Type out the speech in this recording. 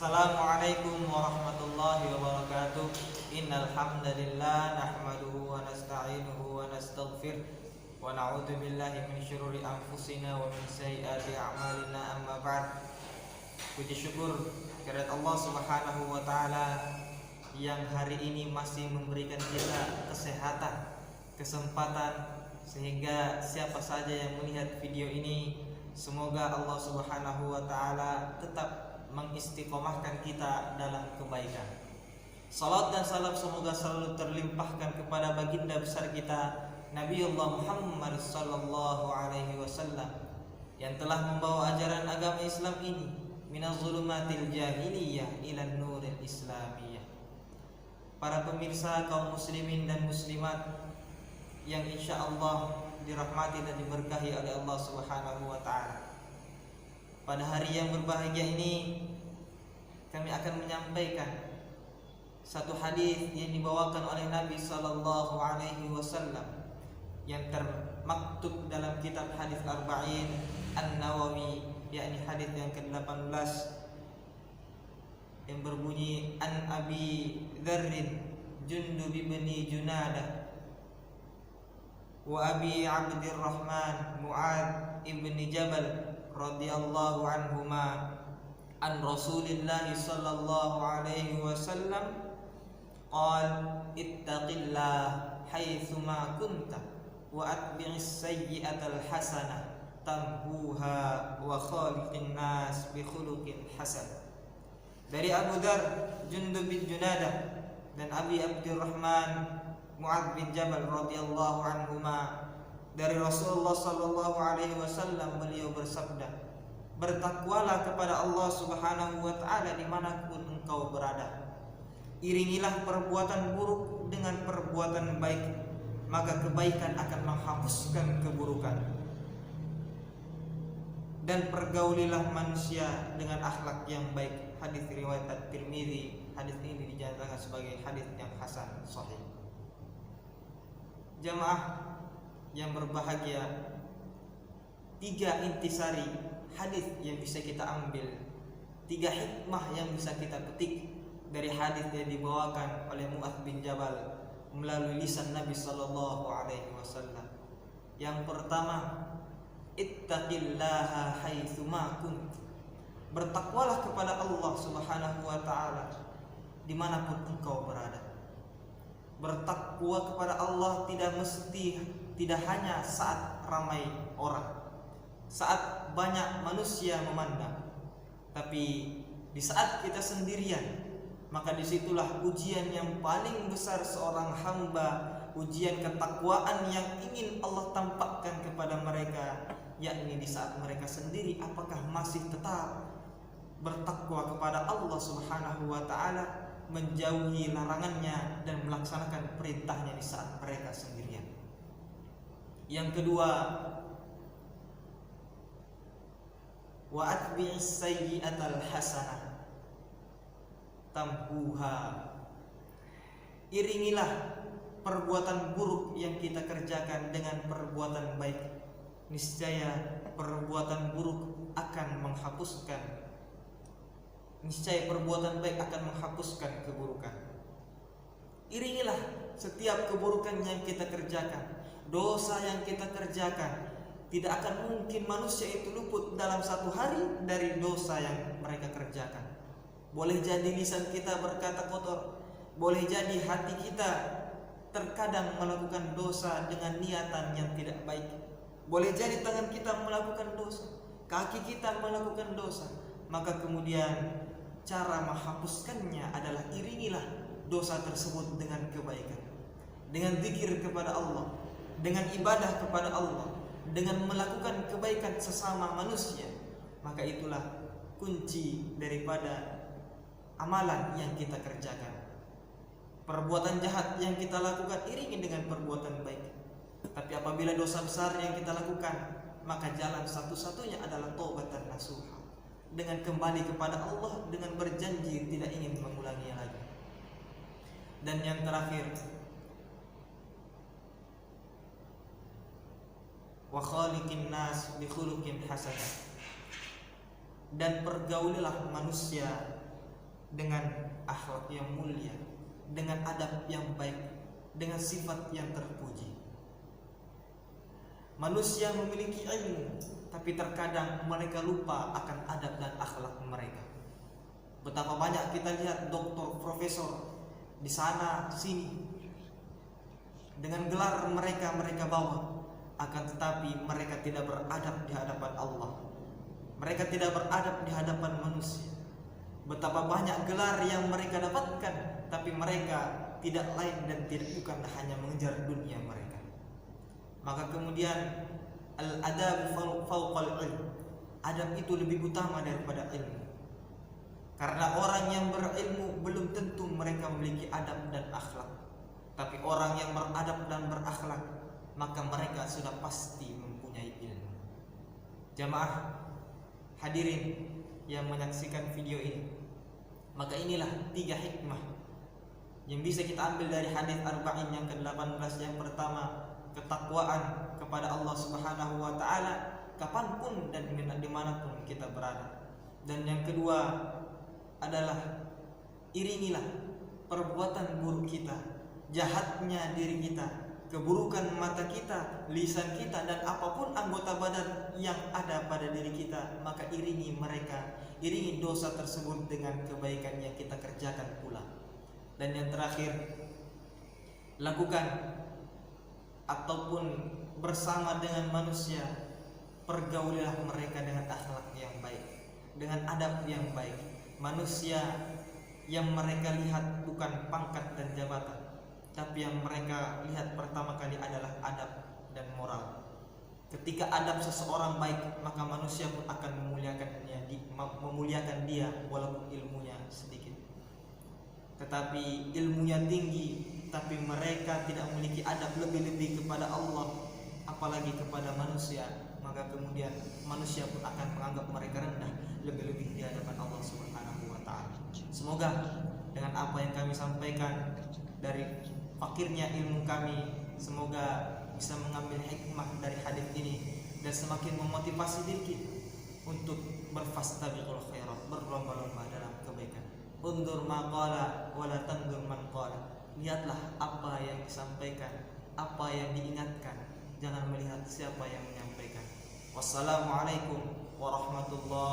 Assalamualaikum warahmatullahi wabarakatuh. Innal hamdalillah nahmaduhu wa nasta'inuhu wa nastaghfir wa na'udzu billahi min syururi anfusina wa min sayyiati a'malina, amma ba'd. Puji syukur kehadirat Allah Subhanahu wa taala yang hari ini masih memberikan kita kesehatan, kesempatan, sehingga siapa saja yang melihat video ini, semoga Allah Subhanahu wa taala tetap mengistiqomahkan kita dalam kebaikan. Salat dan salam semoga selalu terlimpahkan kepada baginda besar kita Nabiullah Muhammad sallallahu alaihi wasallam yang telah membawa ajaran agama Islam ini minaz zulumatil jahiliyah ila nuril islamiyah. Para pemirsa kaum muslimin dan muslimat yang insyaallah dirahmati dan diberkahi oleh Allah Subhanahu wa taala. Pada hari yang berbahagia ini kami akan menyampaikan satu hadis yang dibawakan oleh Nabi sallallahu alaihi wasallam yang termaktub dalam kitab hadis Arba'in An-Nawawi, yakni hadis yang ke-18 yang berbunyi an Abi Dzarrin Jundub bin Junadah wa Abi Abdurrahman Mu'adz ibn Jabal radhiyallahu anhuma an Rasulillah sallallahu alaihi wasallam qala ittaqillah haitsuma kunta wa atbi'is sayyi'atal hasanah tamhuha wa khaliqin nas bi khuluqin hasan. Dari Abu Dzar Jundub bin Junadah dan Abi Abdurrahman Mu'adz bin Jabal radhiyallahu anhuma, dari Rasulullah sallallahu alaihi wasallam, beliau bersabda, bertakwalah kepada Allah Subhanahu wa taala dimanapun engkau berada. Iringilah perbuatan buruk dengan perbuatan baik, maka kebaikan akan menghapuskan keburukan. Dan pergaulilah manusia dengan akhlak yang baik. Hadis riwayat At-Tirmidzi. Hadis ini dinyatakan sebagai hadis yang hasan sahih. Jamaah yang berbahagia, 3 intisari hadis yang bisa kita ambil, 3 hikmah yang bisa kita petik dari hadis yang dibawakan oleh Mu'adz bin Jabal melalui lisan Nabi sallallahu alaihi wasallam. Yang pertama, ittaqillaha haitsuma kunt. Bertakwalah kepada Allah Subhanahu wa taala dimanapun engkau berada. Bertakwa kepada Allah tidak hanya saat ramai orang, saat banyak manusia memandang, tapi di saat kita sendirian, maka disitulah ujian yang paling besar seorang hamba, ujian ketakwaan yang ingin Allah tampakkan kepada mereka, yakni di saat mereka sendiri apakah masih tetap bertakwa kepada Allah Subhanahu wa taala, menjauhi larangannya dan melaksanakan perintahnya di saat mereka sendirian. Yang kedua, wa atbi'is sayyi'atal hasanah tamhuha. Iringilah perbuatan buruk yang kita kerjakan dengan perbuatan baik. Niscaya perbuatan buruk akan menghapuskan, niscaya perbuatan baik akan menghapuskan keburukan. Iringilah setiap keburukan yang kita kerjakan, dosa yang kita kerjakan. Tidak akan mungkin manusia itu luput dalam satu hari dari dosa yang mereka kerjakan. Boleh jadi lisan kita berkata kotor, boleh jadi hati kita terkadang melakukan dosa dengan niatan yang tidak baik, boleh jadi tangan kita melakukan dosa, kaki kita melakukan dosa. Maka kemudian cara menghapuskannya adalah iringilah dosa tersebut dengan kebaikan, dengan zikir kepada Allah, dengan ibadah kepada Allah, dengan melakukan kebaikan sesama manusia. Maka itulah kunci daripada amalan yang kita kerjakan. Perbuatan jahat yang kita lakukan iringi dengan perbuatan baik. Tapi apabila dosa besar yang kita lakukan, maka jalan satu-satunya adalah taubatan nasuha, dengan kembali kepada Allah dengan berjanji tidak ingin mengulanginya lagi. Dan yang terakhir, wa khaliqin nas bi khuluqin hasanah. Dan pergaulilah manusia dengan akhlak yang mulia, dengan adab yang baik, dengan sifat yang terpuji. Manusia memiliki ilmu, tapi terkadang mereka lupa akan adab dan akhlak mereka. Betapa banyak kita lihat doktor, profesor di sana sini dengan gelar mereka bawa, akan tetapi mereka tidak beradab di hadapan Allah. Mereka tidak beradab di hadapan manusia. Betapa banyak gelar yang mereka dapatkan, tapi mereka tidak lain dan tidak bukan hanya mengejar dunia mereka. Maka kemudian al-adab fawqal ilm, adab itu lebih utama daripada ilmu. Karena orang yang berilmu belum tentu mereka memiliki adab dan akhlak. Tapi orang yang beradab dan berakhlak, maka mereka sudah pasti mempunyai ilmu. Jamaah hadirin yang menyaksikan video ini, maka inilah 3 hikmah yang bisa kita ambil dari hadis arba'in yang ke-18. Yang pertama, ketakwaan kepada Allah Subhanahu wa taala kapanpun dan dimanapun kita berada. Dan yang kedua adalah iringilah perbuatan buruk kita, jahatnya diri kita, keburukan mata kita, lisan kita, dan apapun anggota badan yang ada pada diri kita, maka iringi dosa tersebut dengan kebaikan yang kita kerjakan pula. Dan yang terakhir, lakukan ataupun bersama dengan manusia, pergaulilah mereka dengan akhlak yang baik, dengan adab yang baik. Manusia yang mereka lihat bukan pangkat dan jabatan, tapi yang mereka lihat pertama kali adalah adab dan moral. Ketika adab seseorang baik, maka manusia pun akan memuliakan dia walaupun ilmunya sedikit. Tetapi ilmunya tinggi, tapi mereka tidak memiliki adab lebih-lebih kepada Allah, apalagi kepada manusia, maka kemudian manusia pun akan menganggap mereka rendah lebih-lebih di hadapan Allah Subhanahu wa taala. Semoga dengan apa yang kami sampaikan dari fakirnya ilmu kami, semoga bisa mengambil hikmah dari hadis ini dan semakin memotivasi diri kita untuk berfastabiqul khairat, berlomba-lomba dalam kebaikan. Undur maqala wala tandur man qala. Lihatlah apa yang disampaikan, apa yang diingatkan, jangan melihat siapa yang menyampaikan. Wassalamualaikum warahmatullahi